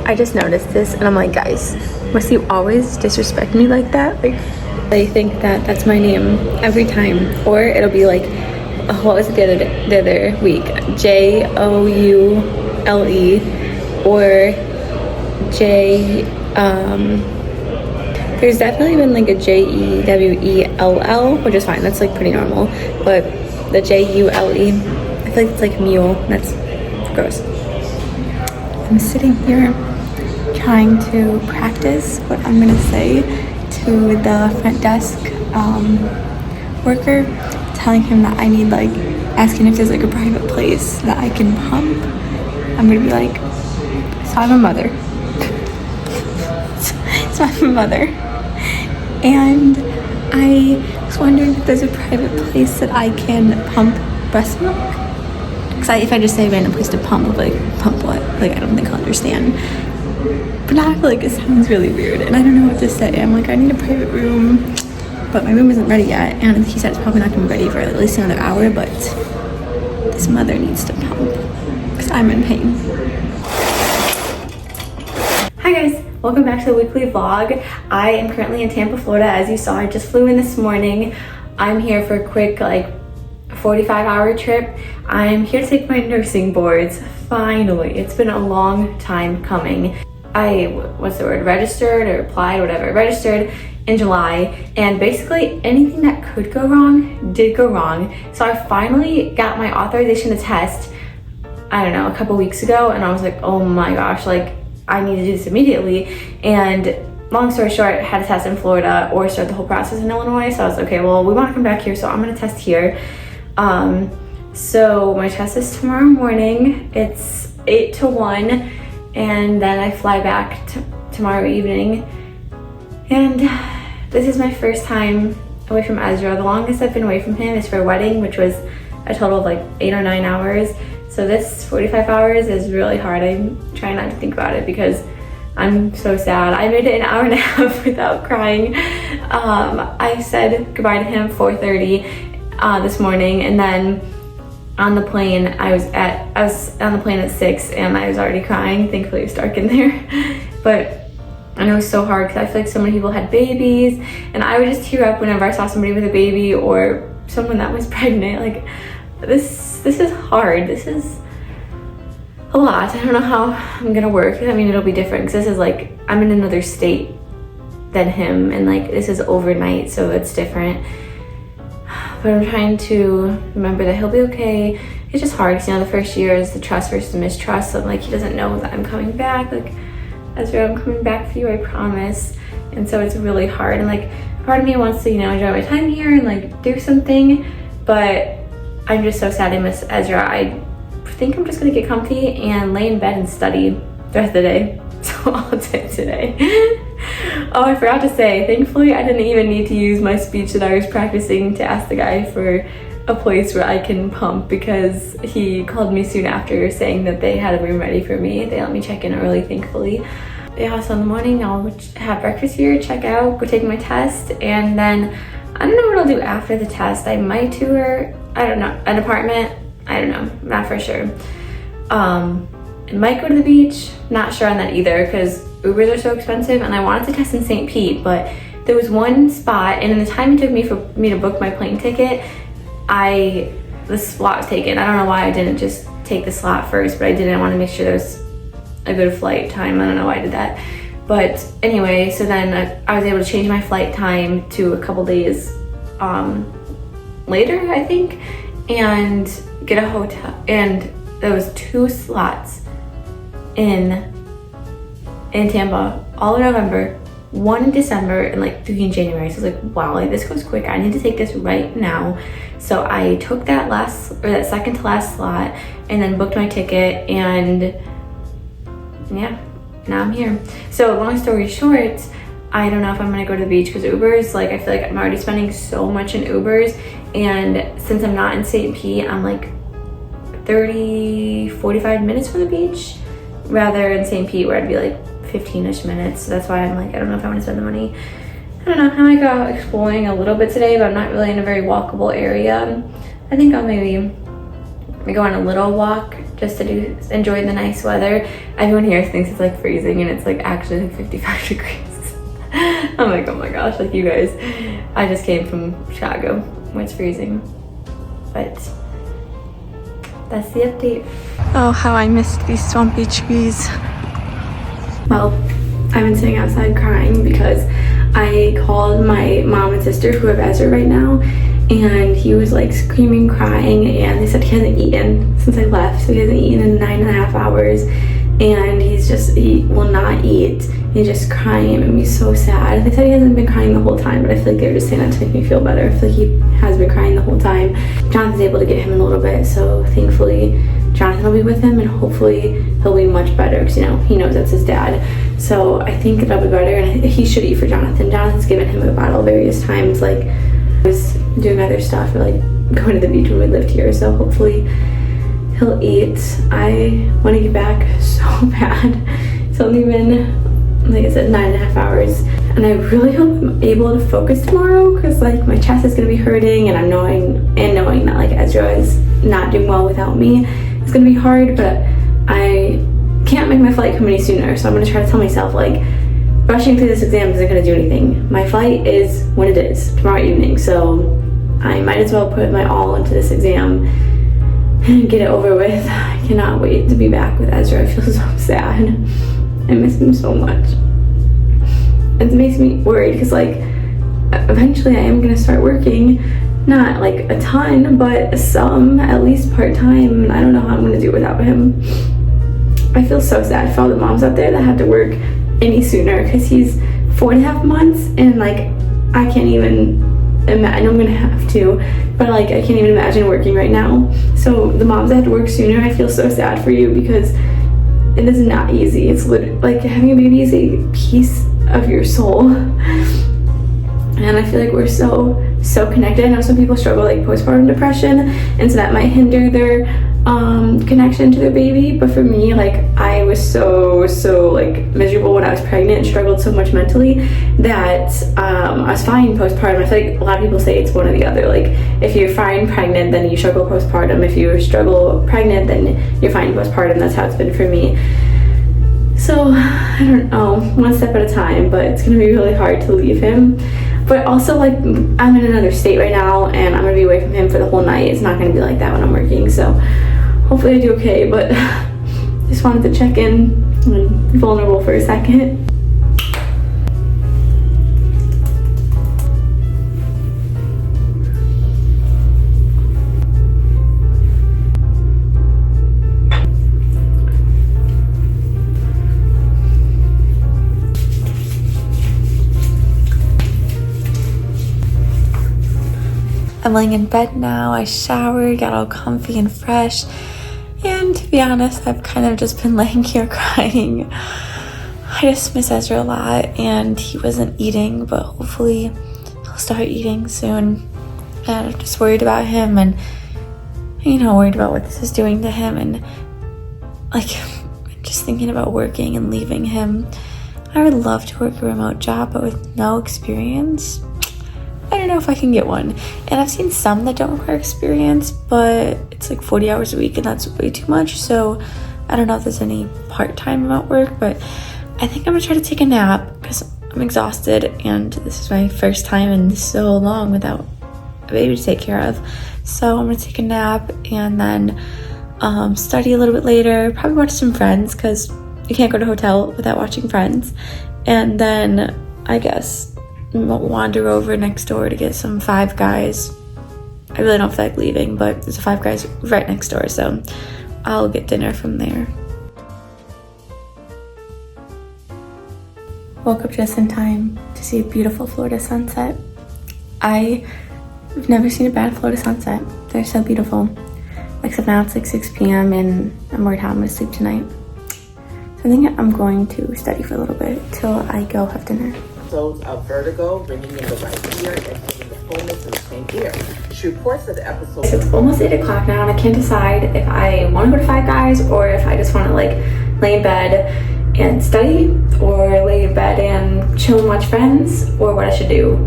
I just noticed this and I'm like, guys, must you always disrespect me like that? Like, they think that that's my name every time. Or it'll be like, what was it the other week? Joule or J, there's definitely been like a Jewell, which is fine. That's like pretty normal. But the Jule, I feel like it's like mule. That's gross. I'm sitting here trying to practice what I'm gonna say to the front desk worker, telling him that I need like, asking if there's like a private place that I can pump. I'm gonna be like, so I'm a mother. So I'm a mother. And I was wondering if there's a private place that I can pump breast milk. Because if I just say a random place to pump, like, pump what? Like, I don't think I'll understand. But now I feel like it sounds really weird and I don't know what to say. I'm like, I need a private room, but my room isn't ready yet. And he said it's probably not gonna be ready for at least another hour, but this mother needs to pump because I'm in pain. Hi guys, welcome back to the weekly vlog. I am currently in Tampa, Florida. As you saw, I just flew in this morning. I'm here for a quick like 45-hour trip. I'm here to take my nursing boards. Finally, it's been a long time coming. Registered or applied, whatever. Registered in July, and basically anything that could go wrong did go wrong. So I finally got my authorization to test, I don't know, a couple weeks ago, and I was like, oh my gosh, like I need to do this immediately. And long story short, I had to test in Florida or start the whole process in Illinois. So I was like, okay, well, we want to come back here, so I'm gonna test here. So my test is tomorrow morning. It's 8 to 1, and then I fly back tomorrow evening. And this is my first time away from Ezra. The longest I've been away from him is for a wedding, which was a total of like 8 or 9 hours. So this 45 hours is really hard. I'm trying not to think about it because I'm so sad. I made it an hour and a half without crying. I said goodbye to him 4:30 this morning, and then on the plane, I was on the plane at 6 and I was already crying. Thankfully it was dark in there. But I know it was so hard because I feel like so many people had babies, and I would just tear up whenever I saw somebody with a baby or someone that was pregnant. Like this is hard. This is a lot. I don't know how I'm gonna work. I mean, it'll be different because this is like, I'm in another state than him, and like this is overnight, so it's different. But I'm trying to remember that he'll be okay. It's just hard because, you know, the first year is the trust versus the mistrust. So like, he doesn't know that I'm coming back. Like, Ezra, I'm coming back for you, I promise. And so it's really hard. And like, part of me wants to, you know, enjoy my time here and like do something, but I'm just so sad I miss Ezra. I think I'm just gonna get comfy and lay in bed and study the rest of the day. So all day today. Oh, I forgot to say, thankfully I didn't even need to use my speech that I was practicing to ask the guy for a place where I can pump, because he called me soon after saying that they had a room ready for me. They let me check in early, thankfully. Yeah, so in the morning I'll have breakfast here, check out, go take my test, and then I don't know what I'll do after the test. I might tour, I don't know, an apartment. I don't know, not for sure. I might go to the beach, not sure on that either because Ubers are so expensive, and I wanted to test in St. Pete, but there was one spot, and in the time it took me for me to book my plane ticket, the slot was taken. I don't know why I didn't just take the slot first, but I didn't. I want to make sure there was a good flight time. I don't know why I did that. But anyway, so then I was able to change my flight time to a couple days later, I think, and get a hotel. And there was 2 slots in Tampa, all in November, 1 in December, and like 3 in January. So I was like, wow, like this goes quick. I need to take this right now. So I took that second to last slot and then booked my ticket, and yeah, now I'm here. So long story short, I don't know if I'm gonna go to the beach because Ubers, like I feel like I'm already spending so much in Ubers, and since I'm not in St. Pete, I'm like 45 minutes from the beach, rather in St. Pete where I'd be like 15-ish minutes. So that's why I'm like, I don't know if I want to spend the money. I don't know, I might go exploring a little bit today, but I'm not really in a very walkable area. I think I'll maybe go on a little walk just to enjoy the nice weather. Everyone here thinks it's like freezing and it's like actually like 55 degrees. I'm like, oh my gosh, like you guys, I just came from Chicago where it's freezing, but that's the update. Oh, how I missed these swampy trees. Well, I've been sitting outside crying because I called my mom and sister who have Ezra right now, and he was like screaming, crying, and they said he hasn't eaten since I left, so he hasn't eaten in 9.5 hours, and he will not eat. He's just crying. It made me so sad. They said he hasn't been crying the whole time, but I feel like they were just saying that to make me feel better. I feel like he has been crying the whole time. Jonathan's able to get him in a little bit, so thankfully Jonathan will be with him, and hopefully he'll be much better because, you know, he knows that's his dad. So I think it'll be better, and he should eat for Jonathan. Jonathan's given him a bottle various times, like I was doing other stuff or like going to the beach when we lived here, so hopefully he'll eat. I want to get back so bad. It's only been, like I said, 9.5 hours, and I really hope I'm able to focus tomorrow because like my chest is going to be hurting, and I'm knowing that like Ezra is not doing well without me. It's going to be hard, but I can't make my flight come any sooner, so I'm going to try to tell myself like rushing through this exam isn't going to do anything. My flight is when it is, tomorrow evening, so I might as well put my all into this exam and get it over with. I cannot wait to be back with Ezra. I feel so sad. I miss him so much. It makes me worried because like eventually I am going to start working, not like a ton, but some, at least part-time, and I don't know how I'm going to do without him. I feel so sad for all the moms out there that have to work any sooner because he's 4.5 months, and like I can't even imagine. I'm gonna have to, but like I can't even imagine working right now. So the moms that have to work sooner, I feel so sad for you because it is not easy. It's literally like having a baby is a piece of your soul, and I feel like we're so connected. I know some people struggle like postpartum depression, and so that might hinder their connection to their baby, but for me, like I was so like miserable when I was pregnant and struggled so much mentally that I was fine postpartum. I feel like a lot of people say it's one or the other. Like if you're fine pregnant, then you struggle postpartum. If you struggle pregnant, then you're fine postpartum. That's how it's been for me. So I don't know, one step at a time, but it's gonna be really hard to leave him. But also, like, I'm in another state right now, and I'm gonna be away from him for the whole night. It's not gonna be like that when I'm working, so hopefully I do okay, but just wanted to check in and be vulnerable for a second. I'm laying in bed now. I showered, got all comfy and fresh, and to be honest, I've kind of just been laying here crying. I just miss Ezra a lot, and he wasn't eating, but hopefully he'll start eating soon. And I'm just worried about him, and you know, worried about what this is doing to him, and like just thinking about working and leaving him. I would love to work a remote job, but with no experience, I don't know if I can get one. And I've seen some that don't require experience, but it's like 40 hours a week, and that's way too much. So I don't know if there's any part-time remote work, but I think I'm gonna try to take a nap because I'm exhausted, and this is my first time in so long without a baby to take care of. So I'm gonna take a nap and then study a little bit later, probably watch some Friends because you can't go to a hotel without watching Friends. And then I guess wander over next door to get some Five Guys. I really don't feel like leaving, but there's a Five Guys right next door, so I'll get dinner from there. Woke up just in time to see a beautiful Florida sunset. I've never seen a bad Florida sunset. They're so beautiful. Except now it's like 6 p.m. and I'm worried how I'm gonna sleep tonight. So I think I'm going to study for a little bit till I go have dinner. Episodes of Vertigo, bringing in the right ear and giving the fullness in the same ear. She reports that the episode. So it's almost 8 o'clock now, and I can't decide if I want to go to Five Guys or if I just want to like lay in bed and study, or lay in bed and chill and watch Friends, or what I should do.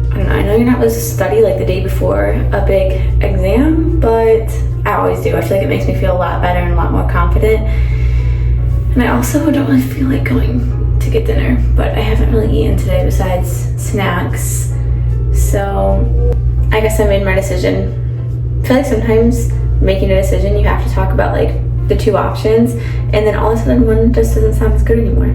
I don't know. I know you're not supposed to study like the day before a big exam, but I always do. I feel like it makes me feel a lot better and a lot more confident. And I also don't really feel like going to get dinner, but I haven't really eaten today besides snacks. So I guess I made my decision. I feel like sometimes making a decision, you have to talk about like the two options, and then all of a sudden one just doesn't sound as good anymore.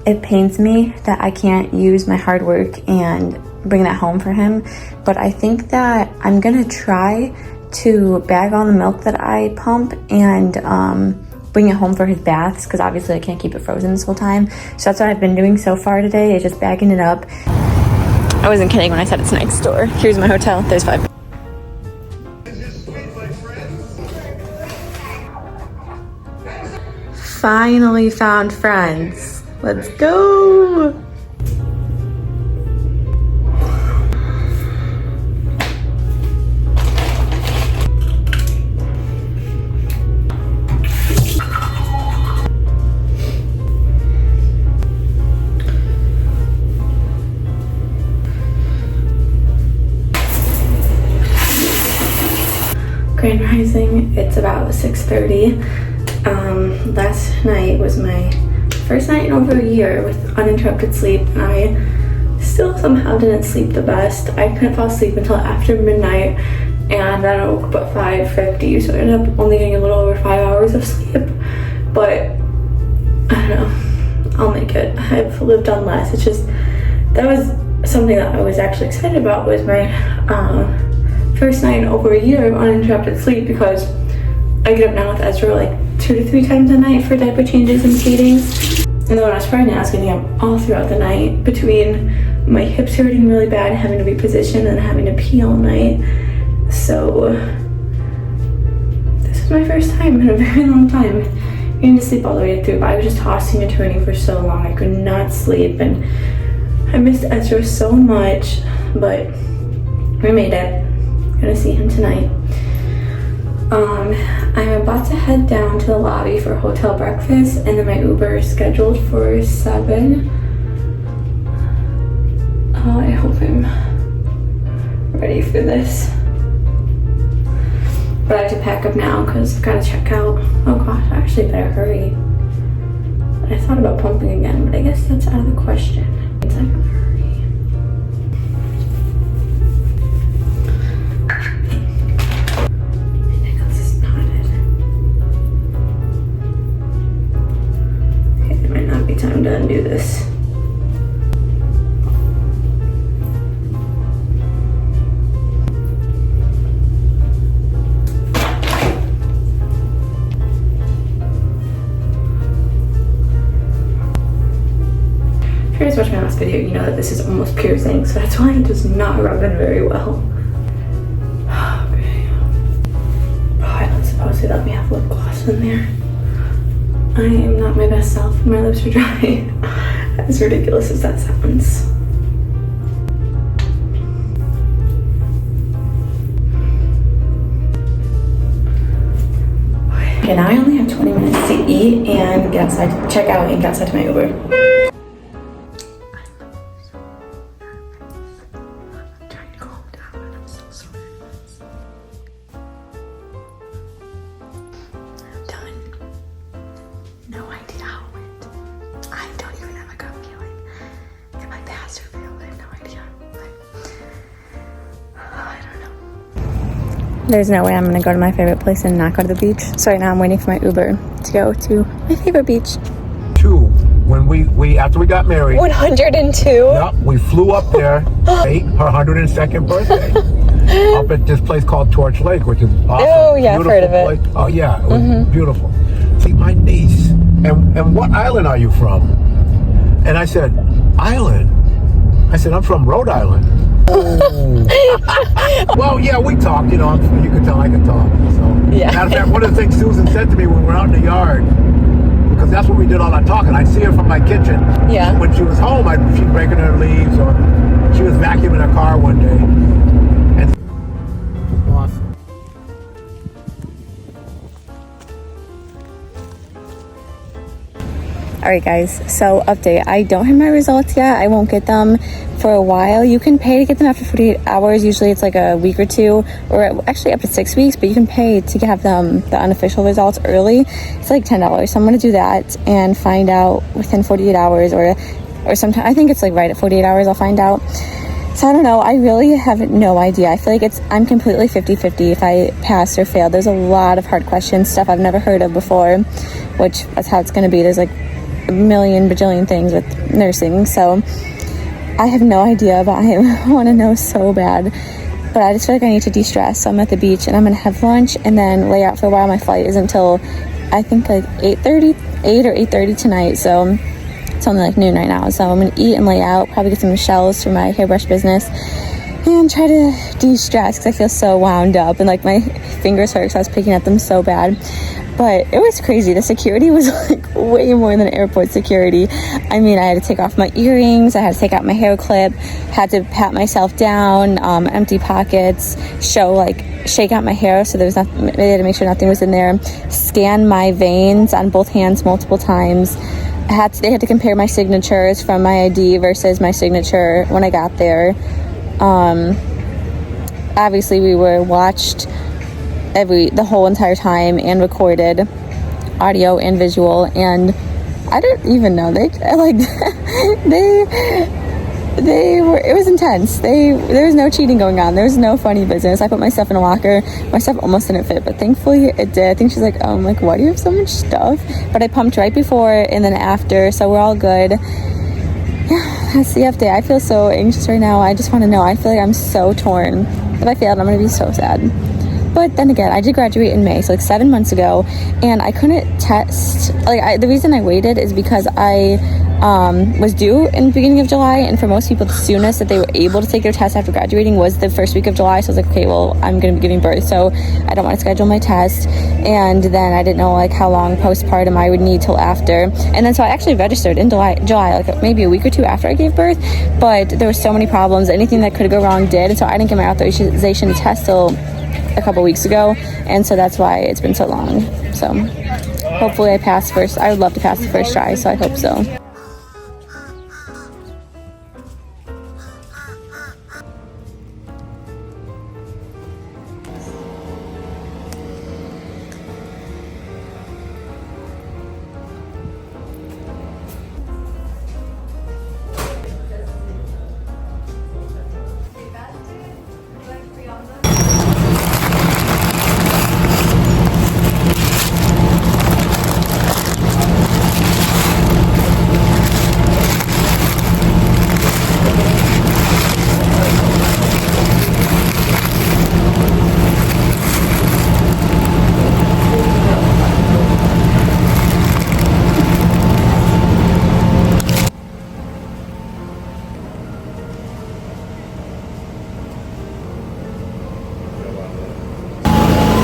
It pains me that I can't use my hard work and bring that home for him, but I think that I'm gonna try to bag all the milk that I pump and bring it home for his baths, because obviously I can't keep it frozen this whole time. So that's what I've been doing so far today, is just bagging it up. I wasn't kidding when I said it's next door. Here's my hotel. There's 5. Finally found friends. Let's go. Grand Rising, it's about 6:30. Last night was my first night in over a year with uninterrupted sleep, and I still somehow didn't sleep the best. I couldn't fall asleep until after midnight, and then I woke up at 5:50, so I ended up only getting a little over 5 hours of sleep. But I don't know, I'll make it. I've lived on less. It's just, that was something that I was actually excited about, was my first night in over a year of uninterrupted sleep, because I get up now with Ezra like 2 to 3 times a night for diaper changes and feedings. And then when I was pregnant, I was getting up all throughout the night, between my hips hurting really bad, having to be positioned, and having to pee all night. So this is my first time in a very long time getting to sleep all the way through. But I was just tossing and turning for so long. I could not sleep, and I missed Ezra so much, but we made it. Gonna see him tonight. I'm about to head down to the lobby for hotel breakfast, and then my Uber is scheduled for 7. I hope I'm ready for this. But I have to pack up now because I've got to check out. Oh gosh, I actually better hurry. I thought about pumping again, but I guess that's out of the question. It's like, time to undo this. If you guys watched my last video, you know that this is almost piercing, so that's why it does not rub in very well. Okay. Oh, I don't suppose they let me have lip gloss in there. I am not my best self when my lips are dry, as ridiculous as that sounds. Okay, now I only have 20 minutes to eat and get outside, check out and get outside to my Uber. There's no way I'm gonna go to my favorite place and not go to the beach. So right now I'm waiting for my Uber to go to my favorite beach. 2, when we after we got married. 102? Yep, we flew up there, ate her 102nd birthday. Up at this place called Torch Lake, which is awesome. Oh yeah, beautiful I've heard of it. Place. Oh yeah, it was beautiful. See, my niece, and what island are you from? And I said, island? I said, I'm from Rhode Island. Well, yeah, we talked, you know, you could tell I could talk. So, yeah. Matter of fact, one of the things Susan said to me when we were out in the yard, because that's where we did all our talking, I'd see her from my kitchen. Yeah. When she was home, she'd breaking her leaves, or she was vacuuming her car one day. And awesome. Alright guys, so update. I don't have my results yet. I won't get them for a while. You can pay to get them after 48 hours. Usually it's like a week or two, or actually up to 6 weeks, but you can pay to have them, the unofficial results, early. It's like $10. So I'm going to do that and find out within 48 hours or sometime. I think it's like right at 48 hours I'll find out. So I don't know. I really have no idea. I feel like I'm completely 50-50 if I pass or fail. There's a lot of hard questions, stuff I've never heard of before, which that's how it's going to be. There's like a million bajillion things with nursing, so I have no idea, but I want to know so bad. But I just feel like I need to de-stress, so I'm at the beach and I'm gonna have lunch and then lay out for a while. My flight isn't until I think like 8 or 8:30 tonight, so it's only like noon right now. So I'm gonna eat and lay out, probably get some shells for my hairbrush business and try to de-stress because I feel so wound up and like my fingers hurt because I was picking at them so bad. But it was crazy. The security was like way more than airport security. I mean, I had to take off my earrings, I had to take out my hair clip, had to pat myself down, empty pockets, shake out my hair so there was nothing. They had to make sure nothing was in there. Scan my veins on both hands multiple times. They had to compare my signatures from my ID versus my signature when I got there. Obviously, we were watched the whole entire time and recorded, audio and visual, and I don't even know, it was intense. There was no cheating going on. There was no funny business. I put my stuff in a locker. My stuff almost didn't fit, but thankfully it did. I think she's like, why do you have so much stuff? But I pumped right before and then after, so we're all good. Yeah, that's the update. I feel so anxious right now. I just want to know. I feel like I'm so torn. If I failed, I'm going to be so sad. But then again, I did graduate in May, so like 7 months ago, and I couldn't test. The reason I waited is because I was due in the beginning of July, and for most people, the soonest that they were able to take their test after graduating was the first week of July. So I was like, okay, well, I'm going to be giving birth, so I don't want to schedule my test. And then I didn't know like how long postpartum I would need till after. And then so I actually registered in July, like maybe a week or two after I gave birth, but there were so many problems. Anything that could go wrong did, and so I didn't get my authorization to test till a couple weeks ago, and so that's why it's been so long. So hopefully I pass first. I would love to pass the first try, so I hope so.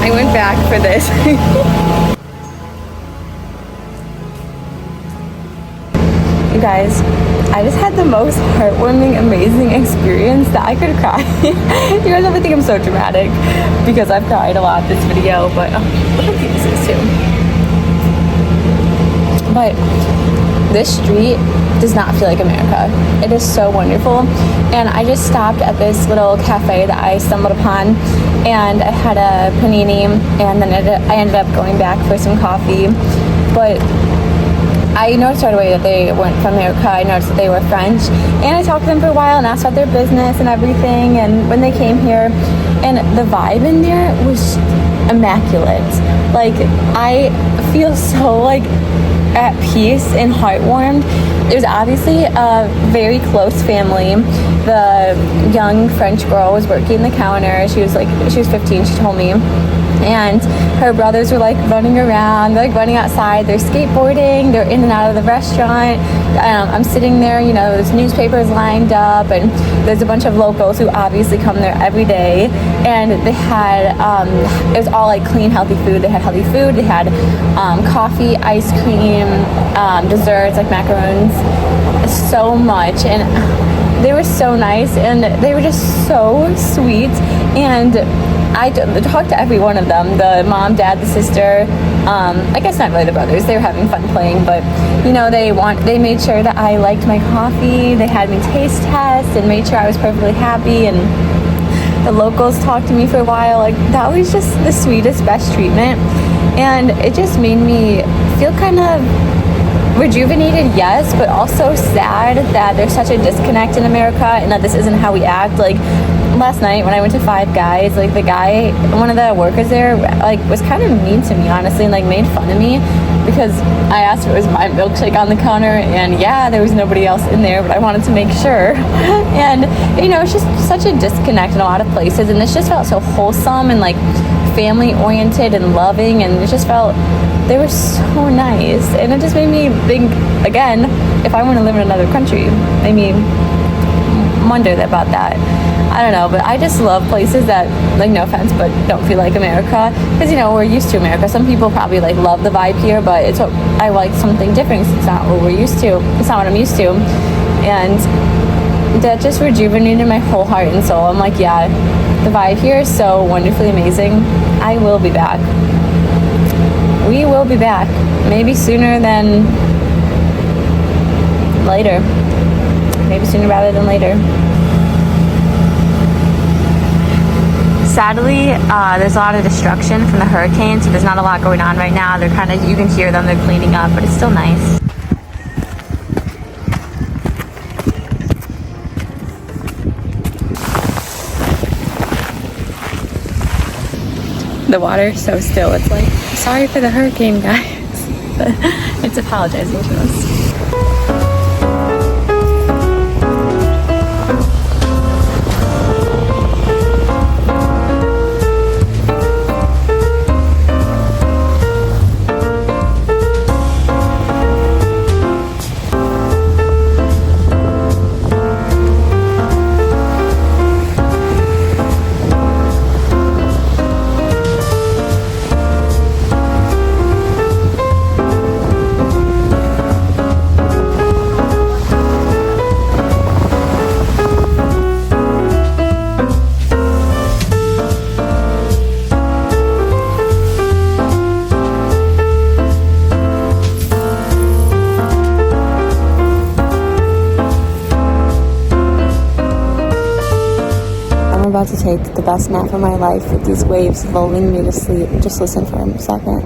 I went back for this. You guys, I just had the most heartwarming, amazing experience that I could cry. You guys probably think I'm so dramatic because I've cried a lot this video, but look how cute this is too. But this street does not feel like America. It is so wonderful. And I just stopped at this little cafe that I stumbled upon, and I had a panini, and then I ended up going back for some coffee. But I noticed right away that they weren't from America. I noticed that they were French, and I talked to them for a while and asked about their business and everything, and when they came here, and the vibe in there was immaculate. Like, I feel so like at peace and heartwarmed. There's obviously a very close family. The young French girl was working the counter. She was 15, she told me. And her brothers were like running around, they're like running outside, they're skateboarding, they're in and out of the restaurant. I'm sitting there, you know, there's newspapers lined up, and there's a bunch of locals who obviously come there every day. And they had, it was all like clean, healthy food. They had healthy food, they had coffee, ice cream, desserts like macarons, so much. And they were so nice, and they were just so sweet. And I talked to every one of them, the mom, dad, the sister, I guess not really the brothers. They were having fun playing, but you know, they made sure that I liked my coffee. They had me taste test and made sure I was perfectly happy, and the locals talked to me for a while. Like, that was just the sweetest, best treatment, and it just made me feel kind of rejuvenated, yes, but also sad that there's such a disconnect in America and that this isn't how we act. Like, last night when I went to Five Guys, like, the guy, one of the workers there, like, was kind of mean to me, honestly, and like made fun of me because I asked if it was my milkshake on the counter, and yeah, there was nobody else in there, but I wanted to make sure. And you know, it's just such a disconnect in a lot of places, and this just felt so wholesome and like family oriented and loving, and it just felt, they were so nice, and it just made me think, again, if I want to live in another country, made me wonder about that. I don't know, but I just love places that, like, no offense, but don't feel like America, because, you know, we're used to America. Some people probably, like, love the vibe here, but it's what I like, something different. It's not what we're used to. It's not what I'm used to, and that just rejuvenated my whole heart and soul. I'm like, yeah, the vibe here is so wonderfully amazing. I will be back. We will be back. Maybe sooner than later. Maybe sooner rather than later. Sadly, there's a lot of destruction from the hurricane, so there's not a lot going on right now. They're kind of, you can hear them, they're cleaning up, but it's still nice. The water's so still. It's like, sorry for the hurricane, guys, but it's apologizing to us. About to take the best nap of my life with these waves lulling me to sleep. Just listen for a second.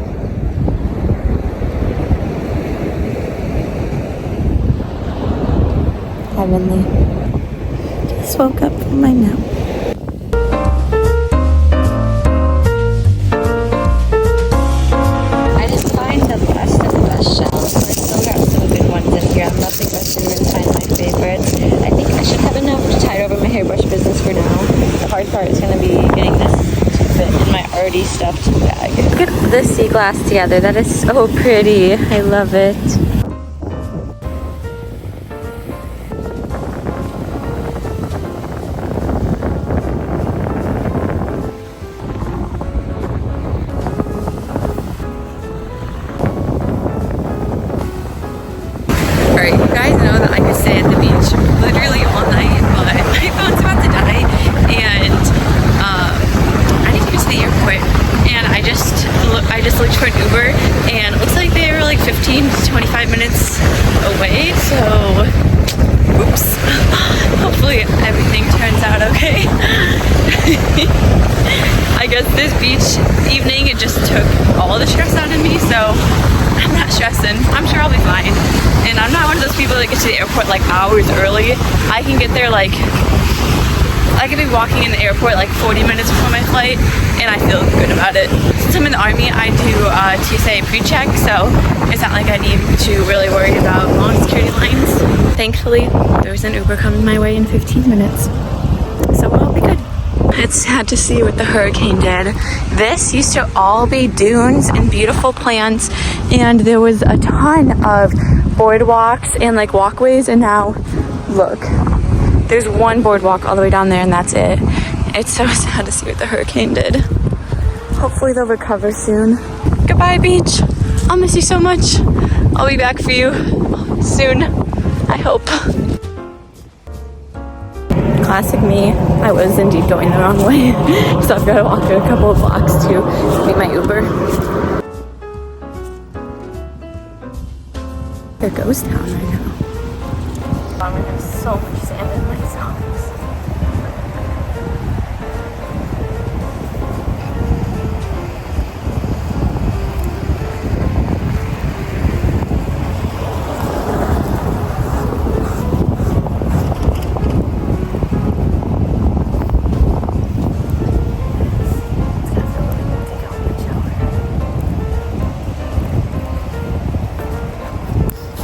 Heavenly. Just woke up from my nap. I just find the best of the best shells. So I still got some good ones in here. I'm about to go through and find my favorites. I think I should have enough to tide over my hairbrush business for now. The hard part is going to be getting this to fit in my already stuffed bag. Look at this sea glass together. That is so pretty. I love it. Alright, you guys know that I could stay at the beach literally all night, but my phone's about to die, and I need to go to the airport, and I just looked for an Uber, and it looks like they were like 15 to 25 minutes away, so oops. Hopefully everything turns out okay. I guess this beach evening, it just took all the stress out of me, so I'm not stressing. I'm sure I'll be fine. And I'm not one of those people that get to the airport like hours early. I can get there like, I could be walking in the airport like 40 minutes before my flight, and I feel good about it. Since I'm in the Army, I do TSA pre-check, so it's not like I need to really worry about long security lines. Thankfully, there's an Uber coming my way in 15 minutes, so we'll be good. It's sad to see what the hurricane did. This used to all be dunes and beautiful plants, and there was a ton of boardwalks and like walkways, and now look, there's one boardwalk all the way down there, and that's it. It's so sad to see what the hurricane did. Hopefully they'll recover soon. Goodbye, beach. I'll miss you so much. I'll be back for you soon, I hope. classic me, I was indeed going the wrong way. So I've got to walk a couple of blocks to meet my Uber. They're ghost town right now. I'm gonna have so much sand in my socks.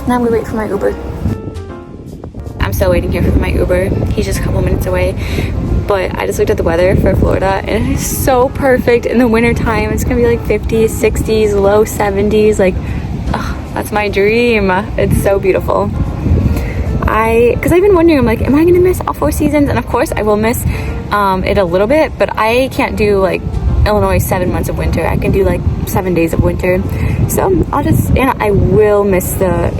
Now I'm gonna wait for my Uber. I'm still waiting here for my Uber. He's just a couple minutes away. But I just looked at the weather for Florida and it is so perfect in the winter time. It's gonna be like 50s, 60s, low 70s. Like, oh, that's my dream. It's so beautiful. Because I've been wondering, I'm like, am I gonna miss all 4 seasons? And of course I will miss it a little bit, but I can't do like Illinois 7 months of winter. I can do like 7 days of winter. So I will miss the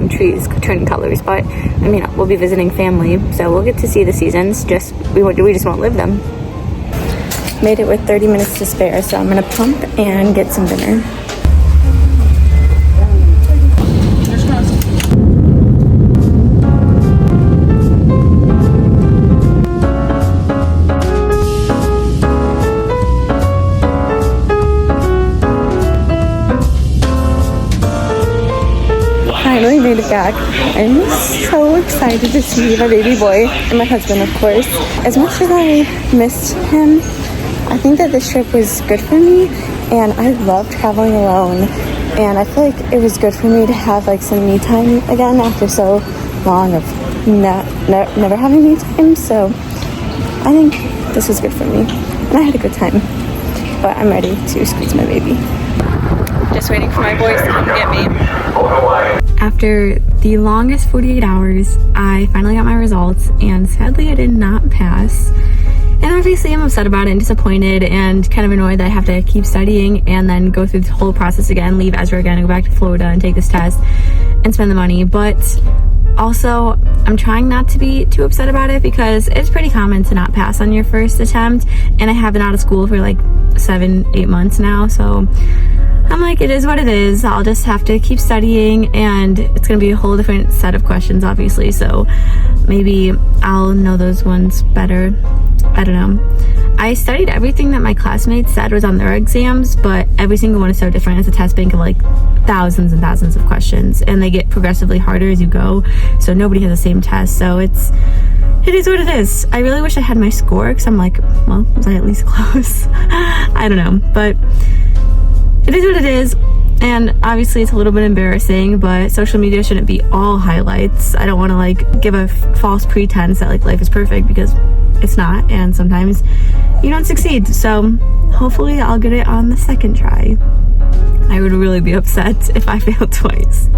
trees turning colors, but I mean, we'll be visiting family, so we'll get to see the seasons, we just won't live them. Made it with 30 minutes to spare, so I'm gonna pump and get some dinner. Finally made it back. I'm so excited to see my baby boy and my husband, of course. As much as I missed him, I think that this trip was good for me, and I love traveling alone. And I feel like it was good for me to have like some me time again after so long of never having me time. So I think this was good for me, and I had a good time. But I'm ready to squeeze my baby. Just waiting for my boys to come get me. After the longest 48 hours, I finally got my results, and sadly I did not pass. And obviously I'm upset about it and disappointed and kind of annoyed that I have to keep studying and then go through the whole process again, leave Ezra again, and go back to Florida and take this test and spend the money. But also, I'm trying not to be too upset about it because it's pretty common to not pass on your first attempt, and I have been out of school for like 7-8 months now, so I'm like, it is what it is. I'll just have to keep studying, and it's gonna be a whole different set of questions, obviously, so maybe I'll know those ones better. I don't know. I studied everything that my classmates said was on their exams, but every single one is so different. It's a test bank of like thousands and thousands of questions, and they get progressively harder as you go, so nobody has the same test, so it is what it is. I really wish I had my score, because I'm like, well, was I at least close? I don't know, but it is what it is, and obviously it's a little bit embarrassing, but social media shouldn't be all highlights. I don't want to like give a false pretense that like life is perfect, because it's not, and sometimes you don't succeed. So hopefully I'll get it on the second try. I would really be upset if I failed twice.